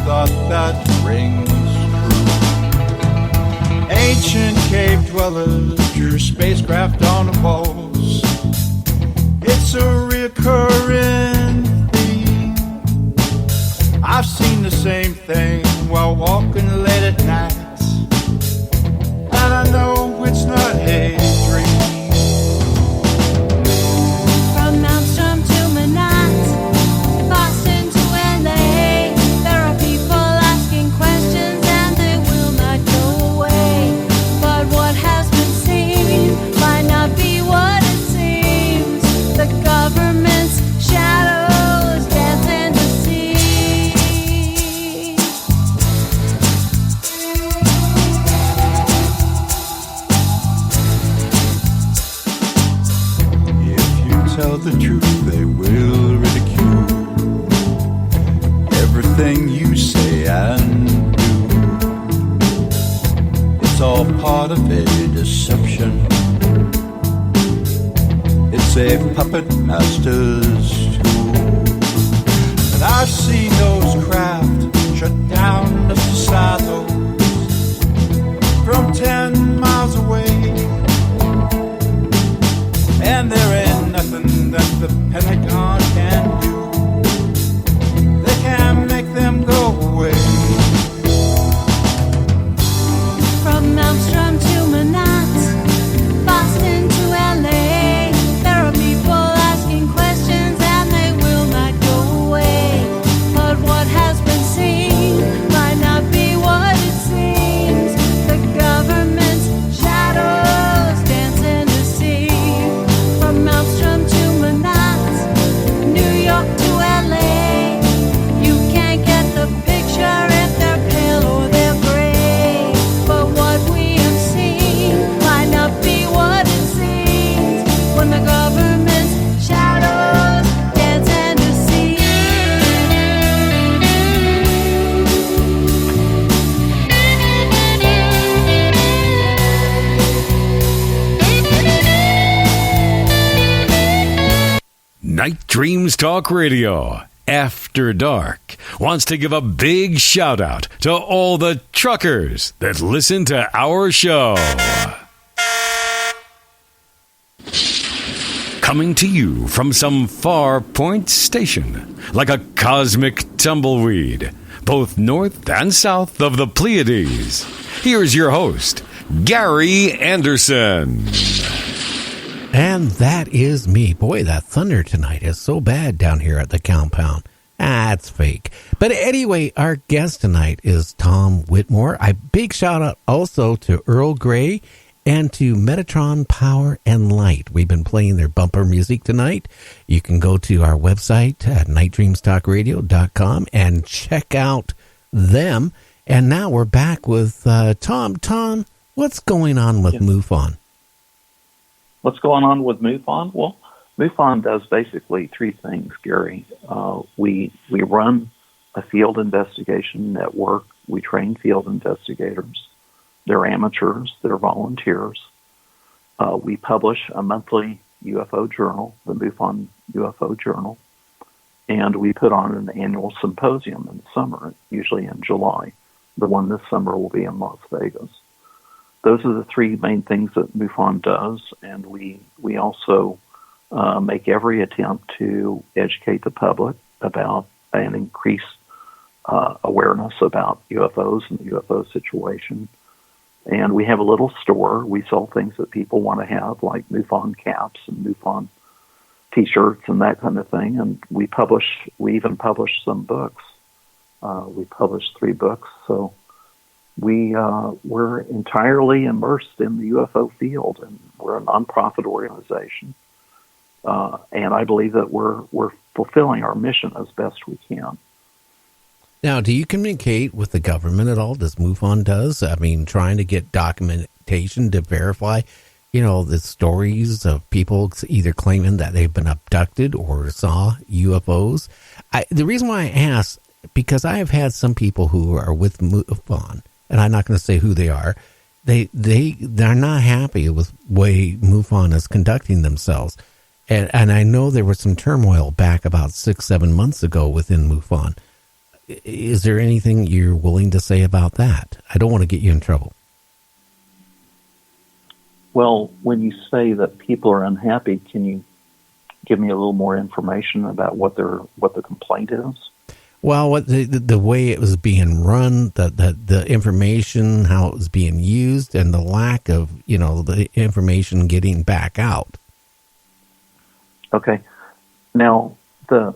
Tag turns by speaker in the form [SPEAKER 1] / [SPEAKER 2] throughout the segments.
[SPEAKER 1] thought that rings true. Ancient cave dwellers drew spacecraft on the walls. It's a recurring theme. I've seen the same thing while walking late at night, and I know it's not a dream.
[SPEAKER 2] From Malmstrom to Manat, Boston to LA, there are people asking questions and they will not go away. But what has been seen might not be what it seems. The government's shadows dance in the sea.
[SPEAKER 1] If you tell the truth, they will ridicule everything you say and do. It's all part of a deception. It's a puppet master's tool. And I've seen those craft shut down just beside those from 10 miles away. And there ain't nothing that the Pentagon can do. They can't make them go away.
[SPEAKER 2] From Malmstrom to Manat, Boston to LA, there are people asking questions and they will not go away. But what has been seen might not be what it seems. The government's shadows dance in the sea. From Malmstrom to Manat, New York to LA, you can't get the picture if they're pale or they're gray. But what we have seen might not be what it seems when the government's shadows dance in the sea.
[SPEAKER 3] Night Dreams Talk Radio, After Dark, wants to give a big shout out to all the truckers that listen to our show. Coming to you from some far point station, like a cosmic tumbleweed, both north and south of the Pleiades. Here's your host, Gary Anderson.
[SPEAKER 4] And that is me. Boy, that thunder tonight is so bad down here at the compound. It's fake. But anyway, our guest tonight is Tom Whitmore. A big shout out also to Earl Grey and to Metatron Power and Light. We've been playing their bumper music tonight. You can go to our website at nightdreamstalkradio.com and check out them. And now we're back with Tom. Tom, what's going on with Mufon?
[SPEAKER 5] What's going on with Mufon? Well, Mufon does basically three things, Gary. We run a field investigation network. We train field investigators. They're amateurs. They're volunteers. We publish a monthly UFO journal, the Mufon UFO Journal, and we put on an annual symposium in the summer, usually in July. The one this summer will be in Las Vegas. Those are the three main things that Mufon does, and we also make every attempt to educate the public about and increase awareness about UFOs and the UFO situation. And we have a little store. We sell things that people want to have, like Mufon caps and Mufon T-shirts and that kind of thing. And we even publish some books. We published 3 books, so we're entirely immersed in the UFO field, and we're a nonprofit organization. And I believe that we're fulfilling our mission as best we can.
[SPEAKER 4] Now, do you communicate with the government at all? Does Mufon does? I mean, trying to get documentation to verify, the stories of people either claiming that they've been abducted or saw UFOs. The reason why I ask, because I have had some people who are with Mufon, and I'm not going to say who they are. They're not happy with the way Mufon is conducting themselves. And I know there was some turmoil back about 6-7 months ago within Mufon. is there anything you're willing to say about that? I don't want to get you in trouble.
[SPEAKER 5] Well, when you say that people are unhappy, can you give me a little more information about what the complaint is?
[SPEAKER 4] Well, what the way it was being run, the information, how it was being used, and the lack of, the information getting back out.
[SPEAKER 5] Okay. Now, the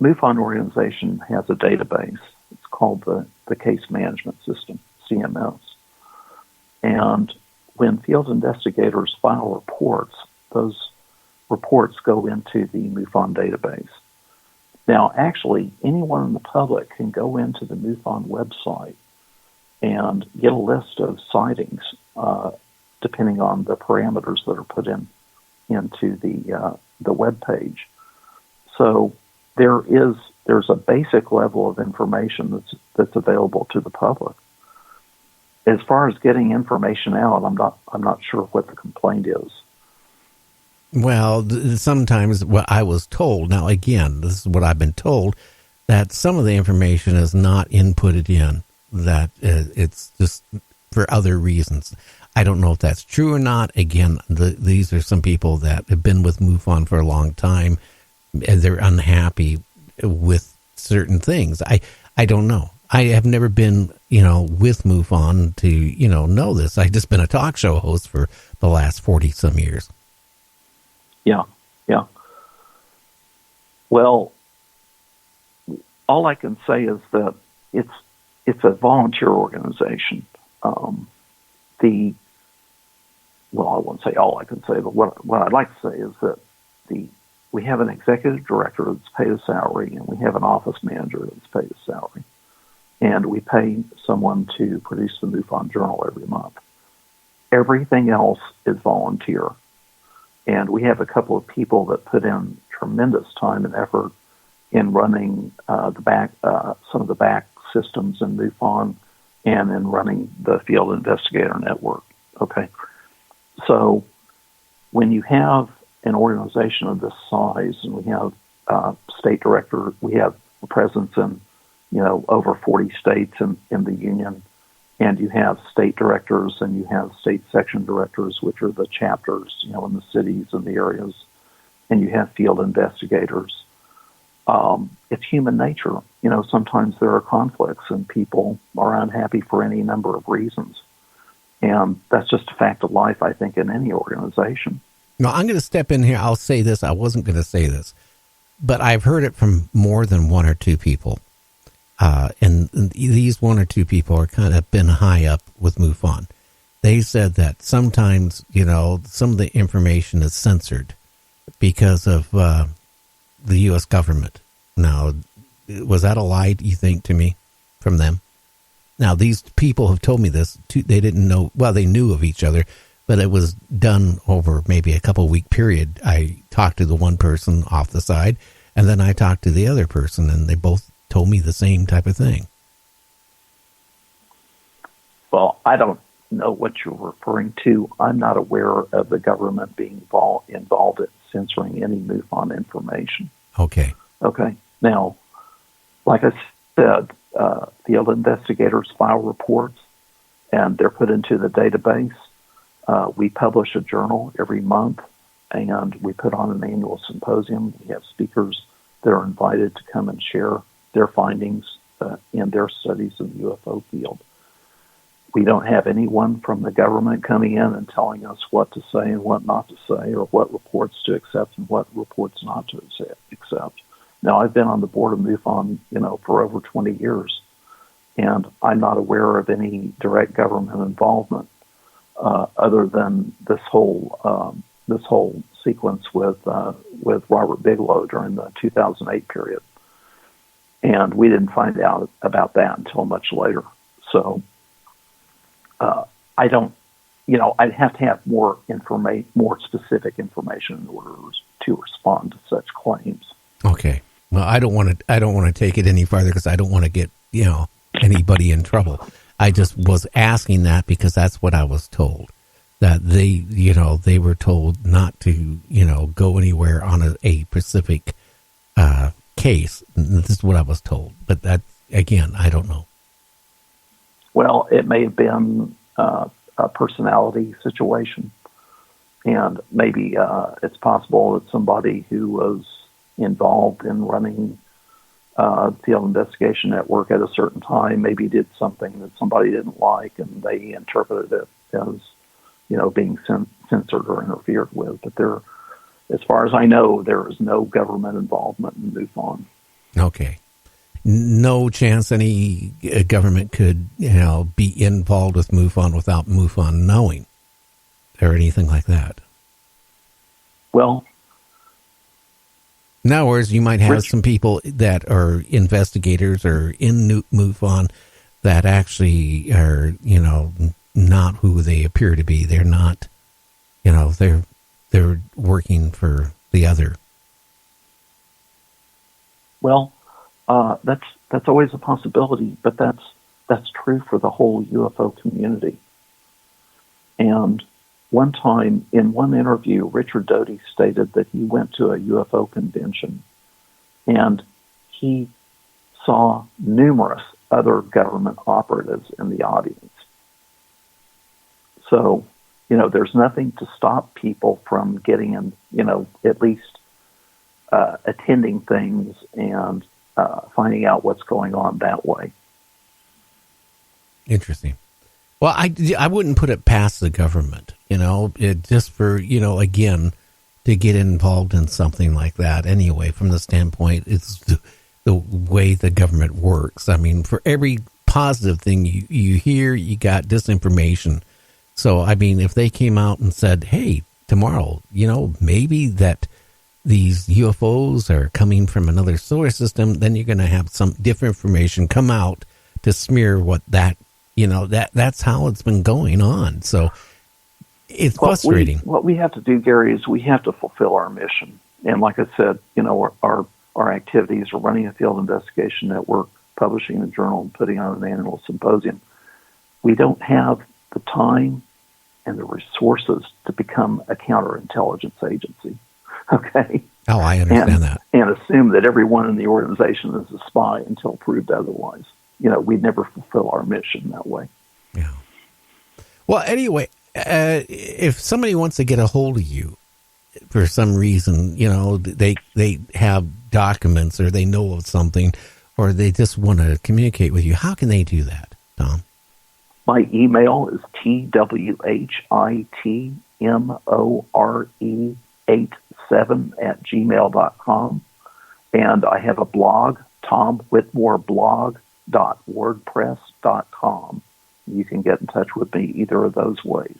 [SPEAKER 5] MUFON organization has a database. It's called the Case Management System, CMS. And when field investigators file reports, those reports go into the MUFON database. Now, actually, anyone in the public can go into the MUFON website and get a list of sightings, depending on the parameters that are put into the web page. So there's a basic level of information that's available to the public. As far as getting information out, I'm not sure what the complaint is.
[SPEAKER 4] Well, sometimes what I was told, now again, this is what I've been told, that some of the information is not inputted in, that it's just for other reasons. I don't know if that's true or not. Again, these are some people that have been with MUFON for a long time, and they're unhappy with certain things. I don't know. I have never been, with MUFON to, know this. I've just been a talk show host for the last 40-some years.
[SPEAKER 5] Yeah. Well, all I can say is that it's a volunteer organization. I won't say all I can say, but what I'd like to say is that we have an executive director that's paid a salary, and we have an office manager that's paid a salary, and we pay someone to produce the MUFON Journal every month. Everything else is volunteer. And we have a couple of people that put in tremendous time and effort in running some of the back systems in MUFON and in running the Field Investigator Network. Okay, so when you have an organization of this size, and we have state director, we have a presence in over 40 states in the union. And you have state directors and you have state section directors, which are the chapters, in the cities and the areas. And you have field investigators. It's human nature. Sometimes there are conflicts and people are unhappy for any number of reasons. And that's just a fact of life, I think, in any organization.
[SPEAKER 4] Now, I'm going to step in here. I'll say this. I wasn't going to say this, but I've heard it from more than one or two people. And these one or two people are kind of been high up with MUFON. They said that sometimes, some of the information is censored because of the U.S. government. Now, was that a lie, do you think, to me, from them? Now, these people have told me this. They didn't know, well, they knew of each other, but it was done over maybe a couple-week period. I talked to the one person off the side, and then I talked to the other person, and they both told me the same type of thing.
[SPEAKER 5] Well, I don't know what you're referring to. I'm not aware of the government being involved in censoring any MUFON information.
[SPEAKER 4] Okay.
[SPEAKER 5] Now, like I said, field investigators file reports, and they're put into the database. We publish a journal every month, and we put on an annual symposium. We have speakers that are invited to come and share their findings in their studies of the UFO field. We don't have anyone from the government coming in and telling us what to say and what not to say, or what reports to accept and what reports not to accept. Now, I've been on the board of MUFON, for over 20 years, and I'm not aware of any direct government involvement other than this whole sequence with Robert Bigelow during the 2008 period. And we didn't find out about that until much later. So I don't, I'd have to have more specific information in order to respond to such claims.
[SPEAKER 4] Okay. Well, I don't want to take it any farther because I don't want to get, anybody in trouble. I just was asking that because that's what I was told, that they were told not to, go anywhere on a specific case. This is what I was told. But that, again, I don't know.
[SPEAKER 5] Well, it may have been a personality situation. And maybe it's possible that somebody who was involved in running field investigation network at a certain time maybe did something that somebody didn't like, and they interpreted it as, being censored or interfered with. But there, as far as I know, there is no government involvement in MUFON.
[SPEAKER 4] Okay. No chance any government could, be involved with MUFON without MUFON knowing, or anything like that.
[SPEAKER 5] Well,
[SPEAKER 4] in other words, you might have some people that are investigators or in MUFON that actually are, not who they appear to be. They're not, they're working for the other.
[SPEAKER 5] Well, that's always a possibility, but that's true for the whole UFO community. And one time, in one interview, Richard Doty stated that he went to a UFO convention and he saw numerous other government operatives in the audience. So, there's nothing to stop people from getting in, at least attending things and finding out what's going on that way.
[SPEAKER 4] Interesting. Well, I wouldn't put it past the government, just for, again, to get involved in something like that anyway, from the standpoint, it's the way the government works. I mean, for every positive thing you hear, you got disinformation. So, I mean, if they came out and said, hey, tomorrow, maybe that these UFOs are coming from another solar system, then you're going to have some different information come out to smear what that, that's how it's been going on. So it's frustrating.
[SPEAKER 5] What we have to do, Gary, is we have to fulfill our mission. And like I said, our activities are running a field investigation network, publishing a journal, and putting on an annual symposium. We don't have the time and the resources to become a counterintelligence agency. Okay.
[SPEAKER 4] Oh, I understand that.
[SPEAKER 5] And assume that everyone in the organization is a spy until proved otherwise. We'd never fulfill our mission that way.
[SPEAKER 4] Yeah. Well, anyway, if somebody wants to get a hold of you for some reason, they have documents or they know of something, or they just want to communicate with you, how can they do that, Tom?
[SPEAKER 5] My email is twhitmore87@gmail.com. And I have a blog, tomwhitmoreblog.wordpress.com. You can get in touch with me either of those ways.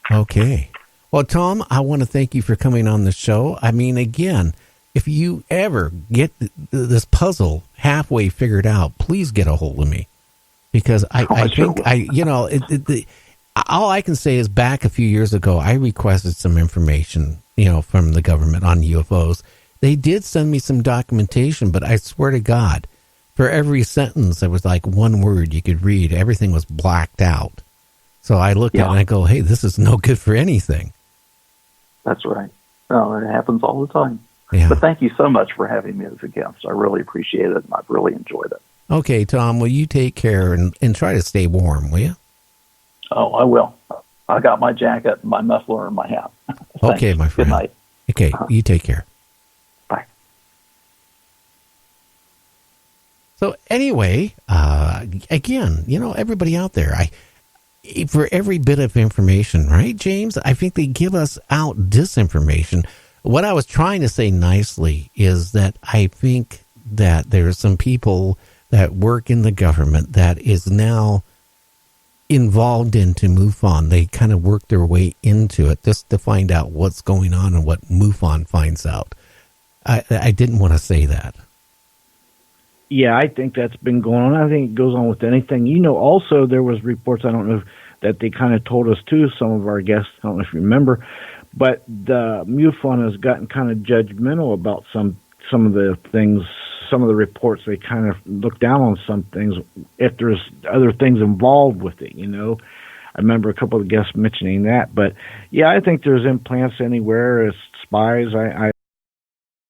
[SPEAKER 4] Okay. Well, Tom, I want to thank you for coming on the show. I mean, again, if you ever get this puzzle halfway figured out, please get a hold of me. Because I think all I can say is back a few years ago, I requested some information, from the government on UFOs. They did send me some documentation, but I swear to God, for every sentence, there was like one word you could read. Everything was blacked out. So I looked at it and I go, hey, this is no good for anything.
[SPEAKER 5] That's right. No, it happens all the time.
[SPEAKER 4] Yeah.
[SPEAKER 5] But thank you so much for having me as a guest. I really appreciate it, and I've really enjoyed it.
[SPEAKER 4] Okay, Tom, well, you take care and try to stay warm, will you?
[SPEAKER 5] Oh, I will. I got my jacket, my muffler, and my hat.
[SPEAKER 4] Okay, my friend.
[SPEAKER 5] Good night.
[SPEAKER 4] Okay, you take care.
[SPEAKER 5] Bye.
[SPEAKER 4] So anyway, again, everybody out there, for every bit of information, right, James? I think they give us out disinformation. What I was trying to say nicely is that I think that there are some people that work in the government that is now involved into MUFON. They kind of work their way into it just to find out what's going on and what MUFON finds out. I didn't want to say that.
[SPEAKER 6] Yeah, I think that's been going on. I think it goes on with anything. Also there was reports, I don't know, that they kind of told us too, some of our guests, I don't know if you remember, but the MUFON has gotten kind of judgmental about some of the things, some of the reports. They kind of look down on some things if there's other things involved with it, I remember a couple of guests mentioning that. But, yeah, I think there's implants anywhere as spies. I